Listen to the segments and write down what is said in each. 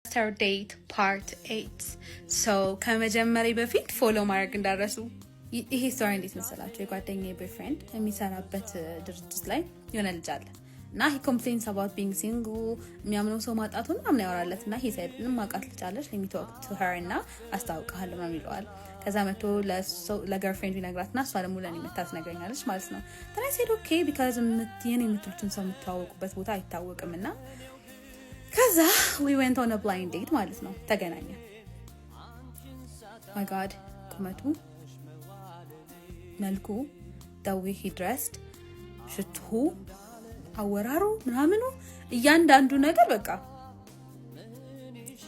Disaster date part 8 so ከመጀመሪያ በፊት ፎሎ ማድረግ እንዳረሱ ይሄ ስቶሪ እንዴት መሰላችሁ የጓደኛዬ ቦይፍሬንድ የሚሰራበት ድርጅት ላይ የሆነ ልጅ አለ እና he complains about being single የሚያምነው ሰው ማጣቱን ምናምን ያወራለት እና he said ማቃት ልጅ አለች let me talk to her እና አስታውቃለሁ ምናምን ይለዋል ከዛ መቶ ለገርልፍሬንዱ ይነግራትና እሷ ደግሞ ለኔ መታት ነገኛለች ማለት ነው then I said okay because የኔ የምትሉትን ሰው የምታወቁበት ቦታ አይታወቅም እና ከዛ we went on a blind date ማለት ነው ተገናኘ my god ቁመቱ መልኩ the way he dressed ሽቱ አወራሩ ምናምኑ እያንዳንዱ ነገር በቃ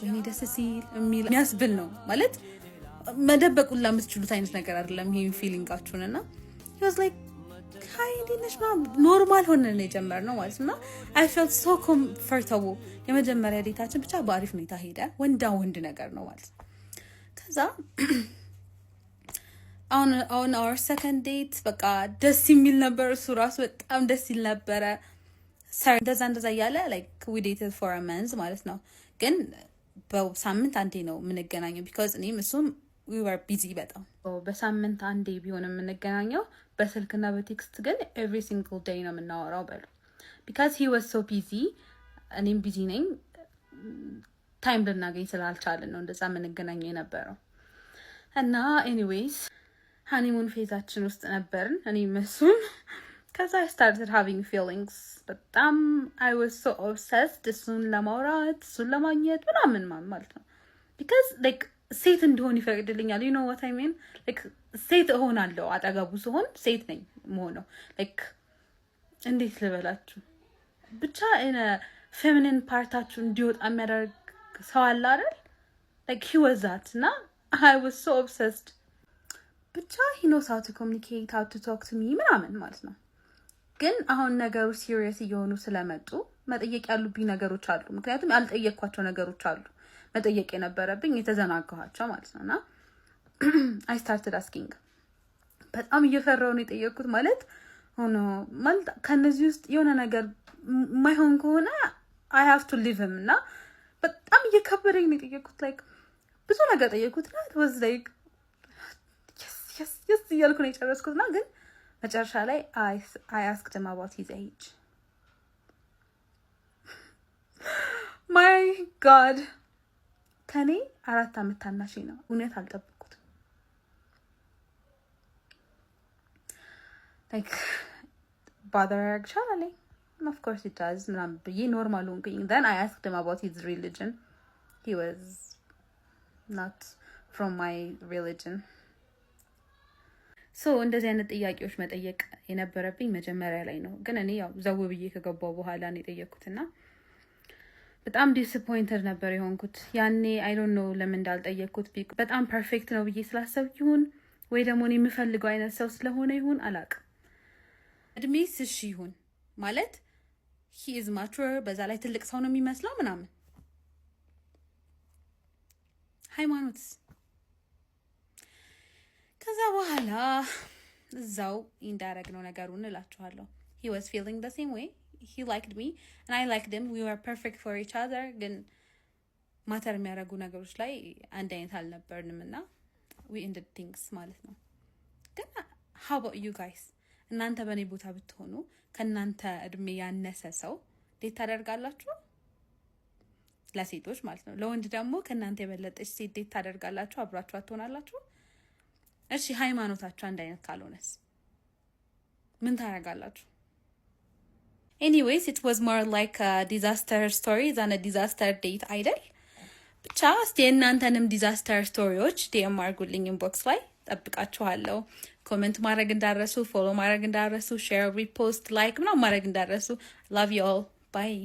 ወይኔ ደስ ሲል የሚያስብል ነው ማለት መደበቁላ የምትችሉት አይነት ነገር አይደለም ይሄ ፊሊንጋችሁንና he was like hi እንዴነሽ ኖርማል ሆነን የጀመርነው ማለት ነው I felt so comfortable የመጀመሪያ ዴታችን ብቻ በአሪፍ ሁኔታ ሄደ ወንድ ነገር ነው ማለት ከዛ on our second date በቃ ደስ የሚል ነበር እሱ ራሱ በጣም ደስ ይል ነበር እንደዛ ያለ like we dated for a month ማለት ነው ግን በሳምንት አንዴ ነው የምንገናኘው because እኔም እሱም we were busy በጣም በሳምንት አንዴ ቢሆን የምንገናኘው በስልክና በቴክስት ግን every single day ነው የምናወራው በሉ because he was so busy እኔም ቢዚ ነኝ ታይም ልናገኝ ስላልቻልን ነው እንደዛ የምንገናኘው የነበረው እና anyways honeymoon ፌዛችን ውስጥ ነበርን እኔም እሱም ከዛ I started having feelings በጣም I was so obsessed እሱን ለማውራት እሱን ለማግኘት ምናምን ማለት ነው because like ሴት እንደሆን ይፈቅድልኛል you know what I mean like ሴት እሆናለሁ አጠገቡ ስሆን ሴት ነኝ መሆነው like እንዴት ልበላችሁ ብቻ in a feminine partaችሁ እንዲወጣ የሚያደርግ ሰው አለ አይደል like he was that እና I was so obsessed ብቻ he knows how to communicate how to talk to me ምናምን ማለት ነው ግን አሁን ነገሩ ሲሪየስ እየሆኑ ስለመጡ መጠየቅ ያሉብኝ ነገሮች አሉ ምክንያቱም ያልጠየቅኳቸው ነገሮች አሉ መጠየቅ የነበረብኝ የተዘናጋኋቸው ማለት ነውና I started asking በጣም እየፈራሁ ነው የጠየቅኩት ማለት ሆኖ ማለት ከነዚህ ውስጥ የሆነ ነገር ማይሆን ከሆነ I have to leave him እና በጣም እየከበደኝ ነው የጠየቅኩት like ብዙ ነገር ጠየቅኩትና it was like yes እያልኩ ነው የጨረስኩትና ግን መጨረሻ ላይ I asked him about his age my god ከኔ 4 አመት ታናሽ ነው እውነት አልጠበቅኩትም like bother actually of course it does ምናምን ብዬ ኖርማል ሆንኩኝ then I asked him about his religion he was not from my religion so እንደዚህ አይነት ጥያቄዎች መጠየቅ የነበረብኝ መጀመሪያ ላይ ነው ግን እኔ ያው ዘው ብዬ ከገባው በኋላ ነው የጠየቅኩትና በጣም ዲስአፖይንትድ ነበር የሆንኩት ያኔ I don't know ለምን እንዳልጠየቅኩት በጣም ፐርፌክት ነው ብዬ ስላሰብኩ ይሁን ወይ ደግሞ እኔ የምፈልገው አይነት ሰው ስለሆነ ይሁን አላውቅም እድሜስ እሺ ይሁን ማለት he is mature በዛ ላይ ትልቅ ሰው ነው የሚመስለው ምናምን ሃይማኖትስ ከዛ በኋላ እዛው ኢንዳይሬክት ነው ነገሩን እላችኋለሁ he was feeling the same way he liked me and I liked him we were perfect for each other ግን ማተር የሚያደርጉ ነገሮች ላይ አንድ አይነት አልነበርንምና we ended things ማለት ነው ግን how about you guys እናንተ በኔ ቦታ ብትሆኑ ከናንተ እድሜ ያነሰ ሰው ዴት ታደርጋላችሁ ለሴቶች ማለት ነው ለወንድ ደግሞ ከናንተ የበለጠች ሴት ዴት ታደርጋላችሁ አብራችሁ አትሆናላችሁ እሺ ሃይማኖታችሁ አንድ አይነት ካልሆነስ ምን ታደርጋላችሁ anyways it was more like a disaster story than a disaster date አይደል ብቻ እስቲ እናንተንም disaster storyዎች DM አድርጉልኝ inbox ላይ ጠብቃችኋለሁ ኮሜንት ማድረግ እንዳረሱ ፎሎ ማድረግ እንዳረሱ ሼር ሪፖስት ላይክ ምናምን ማድረግ እንዳረሱ love you all bye